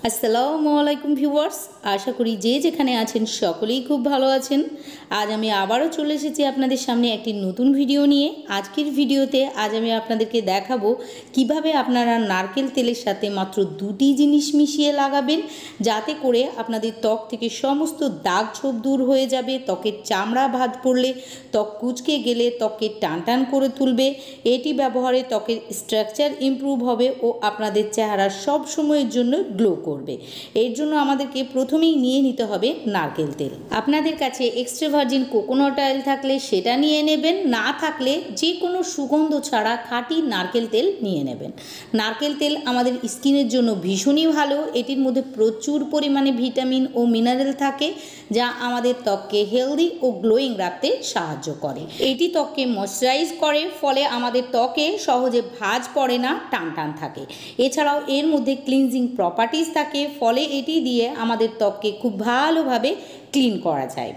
আসসালামু আলাইকুম ভিউয়ার্স, আশা করি যে যেখানে আছেন সকলেই খুব ভালো আছেন। আজ আমি আবারও চলে এসেছি আপনাদের সামনে একটি নতুন ভিডিও নিয়ে। আজকের ভিডিওতে আমি আপনাদেরকে দেখাবো কিভাবে আপনারা নারকেল তেলের সাথে মাত্র দুটি জিনিস মিশিয়ে লাগাবেন, যাতে করে আপনাদের ত্বক থেকে সমস্ত দাগ ছোপ দূর হয়ে যাবে। ত্বকের চামড়া ভাঁজ পড়লে, ত্বক কুঁচকে গেলে ত্বককে টান টান করে তুলবে। এটি ব্যবহারে ত্বকের স্ট্রাকচার ইমপ্রুভ হবে ও আপনাদের চেহারা সব সময়ের জন্য গ্লো করবে। এর জন্য আমাদেরকে প্রথমেই নিয়ে নিতে হবে নারকেল তেল। আপনাদের কাছে এক্সট্রা ভার্জিন কোকোনাট অয়েল থাকলে সেটা নিয়ে নেবেন, না থাকলে যে কোনো সুগন্ধ ছাড়া খাঁটি নারকেল তেল নিয়ে নেবেন। নারকেল তেল আমাদের স্কিনের জন্য ভীষণই ভালো। এটির মধ্যে প্রচুর পরিমাণে ভিটামিন ও মিনারেল থাকে, যা আমাদের ত্বককে হেলদি ও গ্লোয়িং রাখতে সাহায্য করে। এটি ত্বককে ময়শ্চারাইজ করে, ফলে আমাদের ত্বকে সহজে ভাঁজ পড়ে না, টান টান থাকে। এছাড়াও এর মধ্যে ক্লিনজিং প্রপার্টিজ থাকে, ফলে এটি দিয়ে আমাদের ত্বককে খুব ভালোভাবে ক্লিন করা যায়।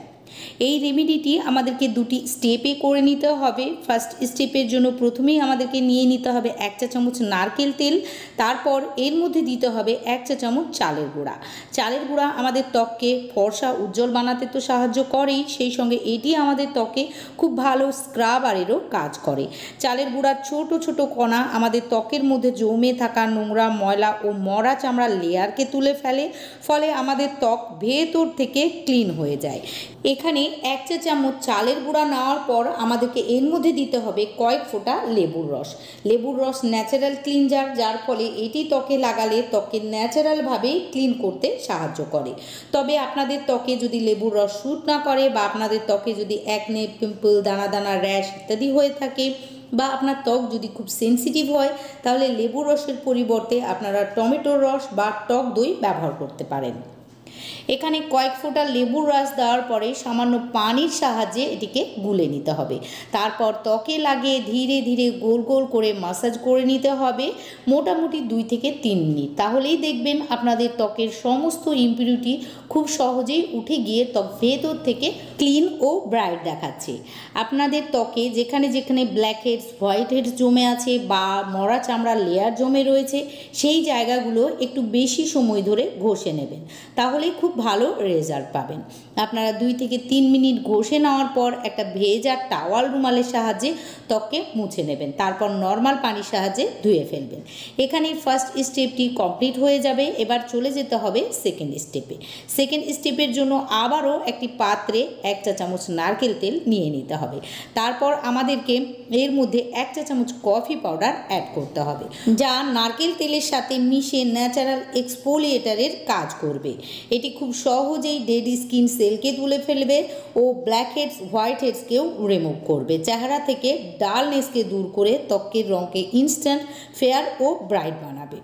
এই রেমেডিটি আমাদেরকে দুটি স্টেপে করে নিতে হবে। ফার্স্ট স্টেপের জন্য প্রথমেই আমাদেরকে নিয়ে নিতে হবে 1 চা চামচ নারকেল তেল। তারপর এর মধ্যে দিতে হবে 1 চা চামচ চালের গুঁড়া। চালের গুঁড়া আমাদের ত্বককে ফর্সা উজ্জ্বল বানাতে তো সাহায্য করেই, সেই সঙ্গে এটি আমাদের ত্বকে খুব ভালো স্ক্রাবারেরও কাজ করে। চালের গুঁড়ার ছোট ছোট কণা আমাদের ত্বকের মধ্যে জমে থাকা নোংরা, ময়লা ও মরা চামড়ার লেয়ারকে তুলে ফেলে, ফলে আমাদের ত্বক ভেতর থেকে ক্লিন হয়ে যায়। এখানে 1 চা চামচ চালের গুঁড়া নেওয়ার পর আমাদেরকে এর মধ্যে দিতে হবে কয়েক ফোঁটা লেবুর রস। লেবুর রস ন্যাচারাল ক্লিনজার, যার ফলে এটি ত্বকে লাগালে ত্বককে ন্যাচারালভাবেই ক্লিন করতে সাহায্য করে। তবে আপনাদের ত্বকে যদি লেবুর রস স্যুট না করে, বা আপনাদের ত্বকে যদি একনে, পিম্পল, দানা দানা, র্যাশ ইত্যাদি হয়ে থাকে, বা আপনার ত্বক যদি খুব সেনসিটিভ হয়, তাহলে লেবুর রসের পরিবর্তে আপনারা টমেটোর রস বা টক দই ব্যবহার করতে পারেন। এখানে কয়েক ফোঁটা লেবুর রস দেওয়ার পরে সামান্য পানির সাহায্যে এটিকে গুলে নিতে হবে। তারপর ত্বকে লাগিয়ে ধীরে ধীরে গোল গোল করে মাসাজ করে নিতে হবে, মোটামুটি 2 থেকে 3 মিনিট। তাহলেই দেখবেন আপনাদের ত্বকের সমস্ত ইমপিউরিটি খুব সহজেই উঠে গিয়ে ত্বক ভেতর থেকে ক্লিন ও ব্রাইট দেখাচ্ছে। আপনাদের ত্বকে যেখানে যেখানে ব্ল্যাক হেডস, হোয়াইট হেডস জমে আছে বা মরা চামড়ার লেয়ার জমে রয়েছে, সেই জায়গাগুলো একটু বেশি সময় ধরে ঘষে নেবেন, তাহলে খুব ভালো রেজাল্ট পাবেন। আপনারা 2 থেকে 3 মিনিট ঘষে নেওয়ার পর একটা ভেজা টাওয়াল রুমালের সাহায্যে ত্বককে মুছে নেবেন, তারপর নর্মাল পানির সাহায্যে ধুয়ে ফেলবেন। এখানেই ফার্স্ট স্টেপটি কমপ্লিট হয়ে যাবে। এবার চলে যেতে হবে সেকেন্ড স্টেপে। সেকেন্ড স্টেপের জন্য আবারও একটি পাত্রে 1 চা চামচ নারকেল তেল নিয়ে নিতে হবে। তারপর আমাদেরকে এর মধ্যে 1 চা চামচ কফি পাউডার অ্যাড করতে হবে, যা নারকেল তেলের সাথে মিশে ন্যাচারাল এক্সফোলিয়েটারের কাজ করবে। এটি খুব সহজেই ডেড স্কিন সেলকে তুলে ফেলবে ও ব্ল্যাক হেডস, হোয়াইট হেডসকেও রিমুভ করবে। চেহারা থেকে ডালনেসকে দূর করে ত্বকের রঙকে ইনস্ট্যান্ট ফেয়ার ও ব্রাইট বানাবে।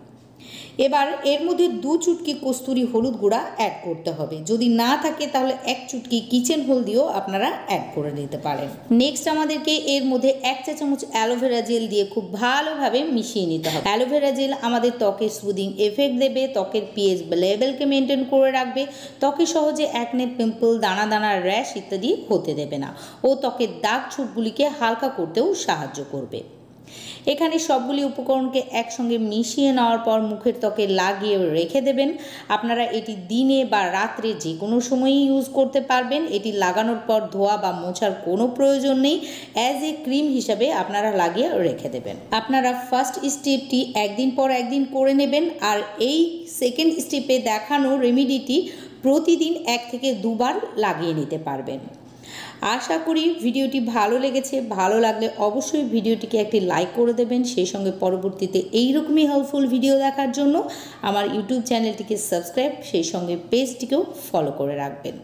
এবার এর মধ্যে 2 চুটকি কস্তুরি হলুদ গুঁড়া অ্যাড করতে হবে। যদি না থাকে তাহলে 1 চুটকি কিচেন হলদিও আপনারা অ্যাড করে নিতে পারেন। নেক্সট আমাদেরকে এর মধ্যে 1 চা চামচ অ্যালোভেরা জেল দিয়ে খুব ভালোভাবে মিশিয়ে নিতে হবে। অ্যালোভেরা জেল আমাদের ত্বকে সুদিং এফেক্ট দেবে, ত্বকের পিএইচ লেভেলকে মেনটেন করে রাখবে, ত্বকে সহজে একনে, পিম্পল, দানা দানা, র্যাশ ইত্যাদি হতে দেবে না ও ত্বকের দাগ ছোপগুলিকে হালকা করতেও সাহায্য করবে। এখানে সবগুলি উপকরণকে একসঙ্গে মিশিয়ে নেওয়ার পর মুখের ত্বকে লাগিয়ে রেখে দেবেন। আপনারা এটি দিনে বা রাত্রে যে কোনো সময়ই ইউজ করতে পারবেন। এটি লাগানোর পর ধোয়া বা মোছার কোনো প্রয়োজন নেই, অ্যাজ এ ক্রিম হিসাবে আপনারা লাগিয়ে রেখে দেবেন। আপনারা ফার্স্ট স্টেপটি একদিন পর একদিন করে নেবেন, আর এই সেকেন্ড স্টেপে দেখানো রেমেডিটি প্রতিদিন 1 থেকে 2 বার লাগিয়ে নিতে পারবেন। আশা করি ভিডিওটি ভালো লেগেছে। ভালো লাগলে অবশ্যই ভিডিওটিকে একটি লাইক করে দেবেন। সেই সঙ্গে পরবর্তীতে এইরকমই হেল্পফুল ভিডিও দেখার জন্য আমার ইউটিউব চ্যানেলটিকে সাবস্ক্রাইব, সেই সঙ্গে পেজটিকেও ফলো করে রাখবেন।